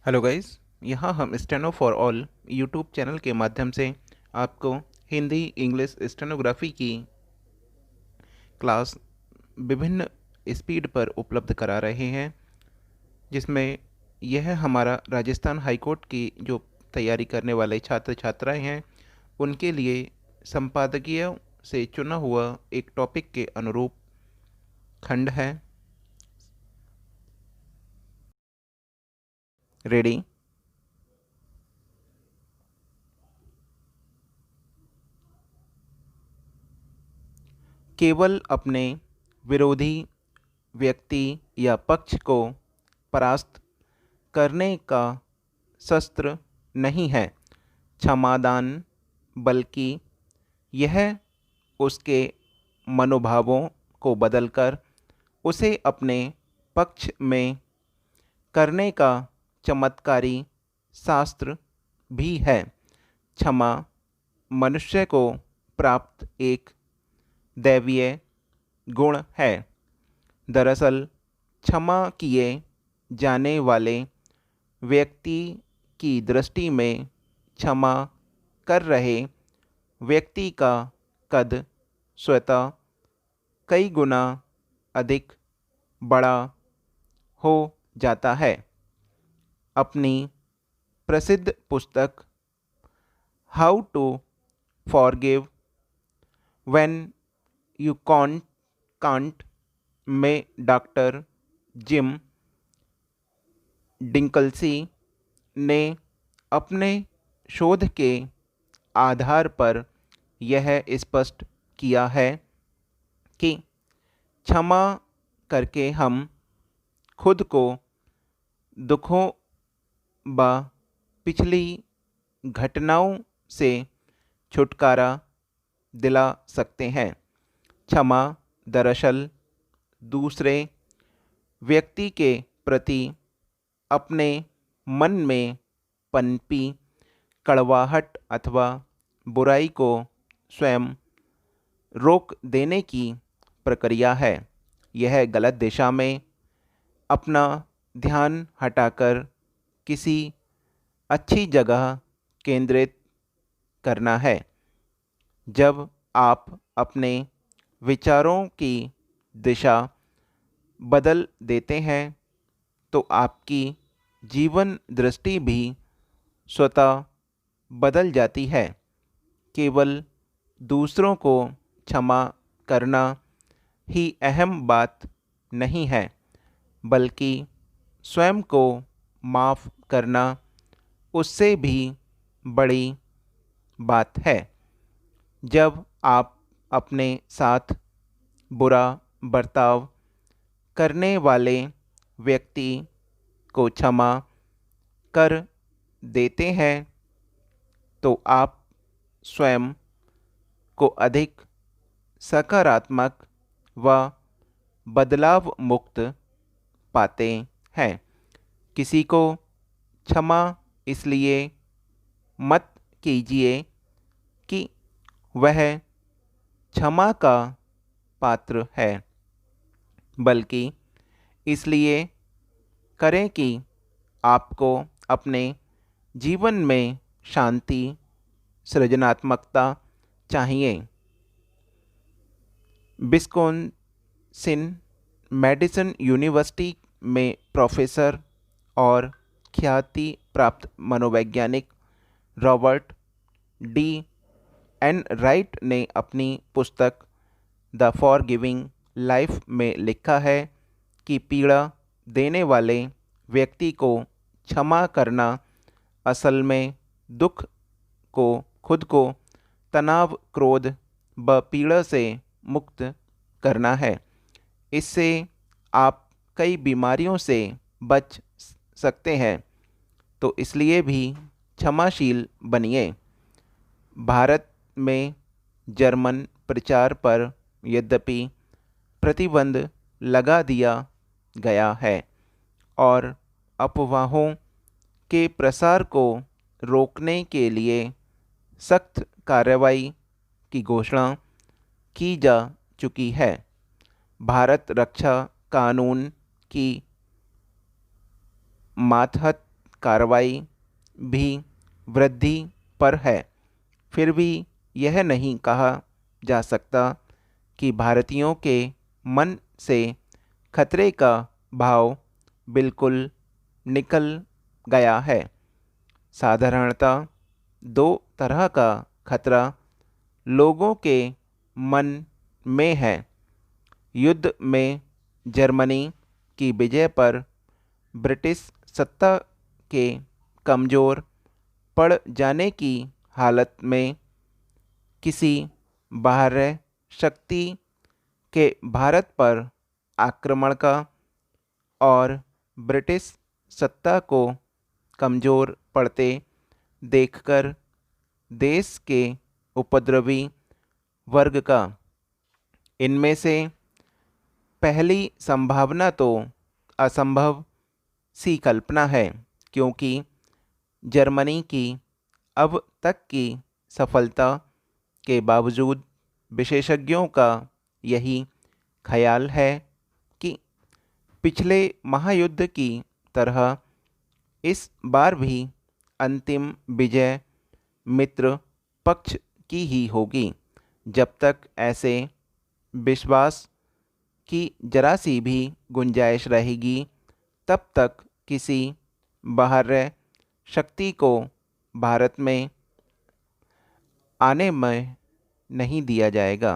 Hello guys. यहाँ हम steno for all YouTube channel के माध्यम से आपको हिंदी इंग्लिश स्टेनोग्राफी की क्लास विभिन्न स्पीड पर उपलब्ध करा रहे हैं, जिसमें यह हमारा राजस्थान हाई कोर्ट की जो तैयारी करने वाले छात्र छात्राएं हैं उनके लिए संपादकीय से चुना हुआ एक टॉपिक के अनुरूप खंड है। रेडी। केवल अपने विरोधी व्यक्ति या पक्ष को परास्त करने का शस्त्र नहीं है क्षमादान, बल्कि यह उसके मनोभावों को बदलकर उसे अपने पक्ष में करने का चमत्कारी शास्त्र भी है। क्षमा मनुष्य को प्राप्त एक दैवीय गुण है। दरअसल क्षमा किए जाने वाले व्यक्ति की दृष्टि में क्षमा कर रहे व्यक्ति का कद स्वतः कई गुना अधिक बड़ा हो जाता है। अपनी प्रसिद्ध पुस्तक how to forgive when you can't में डॉक्टर जिम डिंकल्सी ने अपने शोध के आधार पर यह स्पष्ट किया है कि क्षमा करके हम खुद को दुखों व पिछली घटनाओं से छुटकारा दिला सकते हैं। क्षमा दरअसल दूसरे व्यक्ति के प्रति अपने मन में पनपी कड़वाहट अथवा बुराई को स्वयं रोक देने की प्रक्रिया है। यह गलत दिशा में अपना ध्यान हटाकर किसी अच्छी जगह केंद्रित करना है। जब आप अपने विचारों की दिशा बदल देते हैं तो आपकी जीवन दृष्टि भी स्वतः बदल जाती है। केवल दूसरों को क्षमा करना ही अहम बात नहीं है, बल्कि स्वयं को माफ़ करना उससे भी बड़ी बात है। जब आप अपने साथ बुरा बर्ताव करने वाले व्यक्ति को क्षमा कर देते हैं तो आप स्वयं को अधिक सकारात्मक व बदलाव मुक्त पाते हैं। किसी को क्षमा इसलिए मत कीजिए कि वह क्षमा का पात्र है, बल्कि इसलिए करें कि आपको अपने जीवन में शांति, सृजनात्मकता चाहिए। विस्कॉन्सिन मेडिसन यूनिवर्सिटी में प्रोफेसर और ख्याति प्राप्त मनोवैज्ञानिक रॉबर्ट डी एन राइट ने अपनी पुस्तक द फॉरगिविंग लाइफ में लिखा है कि पीड़ा देने वाले व्यक्ति को क्षमा करना असल में दुख को खुद को तनाव, क्रोध व पीड़ा से मुक्त करना है। इससे आप कई बीमारियों से बच सकते हैं, तो इसलिए भी क्षमाशील बनिए। भारत में जर्मन प्रचार पर यद्यपि प्रतिबंध लगा दिया गया है और अफवाहों के प्रसार को रोकने के लिए सख्त कार्रवाई की घोषणा की जा चुकी है। भारत रक्षा कानून की मातहत कार्रवाई भी वृद्धि पर है। फिर भी यह नहीं कहा जा सकता कि भारतीयों के मन से खतरे का भाव बिल्कुल निकल गया है। साधारणतः दो तरह का खतरा लोगों के मन में है। युद्ध में जर्मनी की विजय पर ब्रिटिश सत्ता के कमज़ोर पड़ जाने की हालत में किसी बाह्य शक्ति के भारत पर आक्रमण का और ब्रिटिश सत्ता को कमज़ोर पड़ते देखकर देश के उपद्रवी वर्ग का इनमें से पहली संभावना तो असंभव सी कल्पना है, क्योंकि जर्मनी की अब तक की सफलता के बावजूद विशेषज्ञों का यही ख्याल है कि पिछले महायुद्ध की तरह इस बार भी अंतिम विजय मित्र पक्ष की ही होगी। जब तक ऐसे विश्वास की जरा सी भी गुंजाइश रहेगी, तब तक किसी बाह्य शक्ति को भारत में आने में नहीं दिया जाएगा।